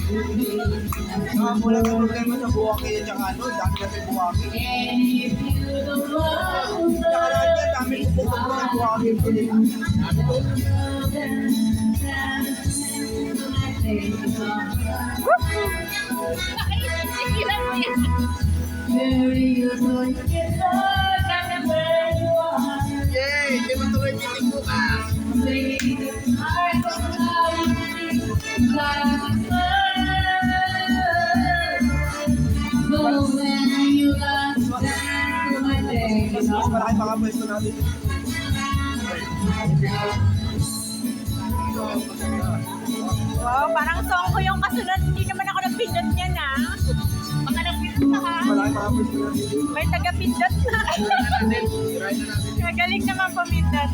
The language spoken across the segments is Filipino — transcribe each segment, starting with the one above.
Wala kang problema sa buwaki at saka ano, dami na sa buwaki. Tsaka lahat yan, dami pupukot mo ng buwaki. Sigilan mo yan. Yay! Hindi mo tuloy titig mo ka. Mas malaki pa ka pwesto natin. Wow, parang song ko yung kasunod. Hindi naman ako nagpindot niyan ha. Baka nagpindot ka ha. Malaki pa ka pwesto natin. May taga-pindot na. Magaling naman pumindot.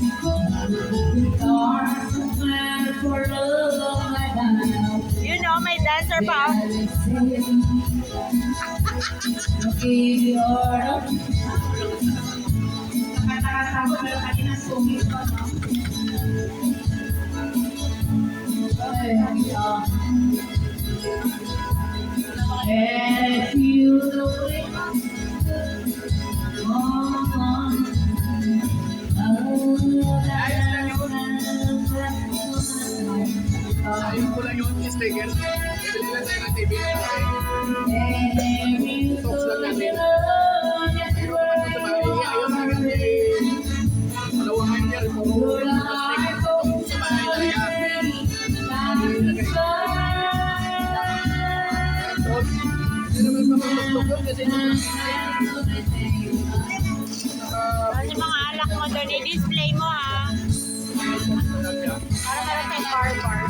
You know, may dancer pa. Ayun ko lang yung sticker. Bibili lang tayo ng TV. Talks lang natin. Pero naman sa bahay, ayaw na kasi malawangan niya rin. Sa bahay talaga. Hindi naman mamamagtog yun kasi Ano yung mga alak mo doon? I-display mo ha. Para meron tayong car.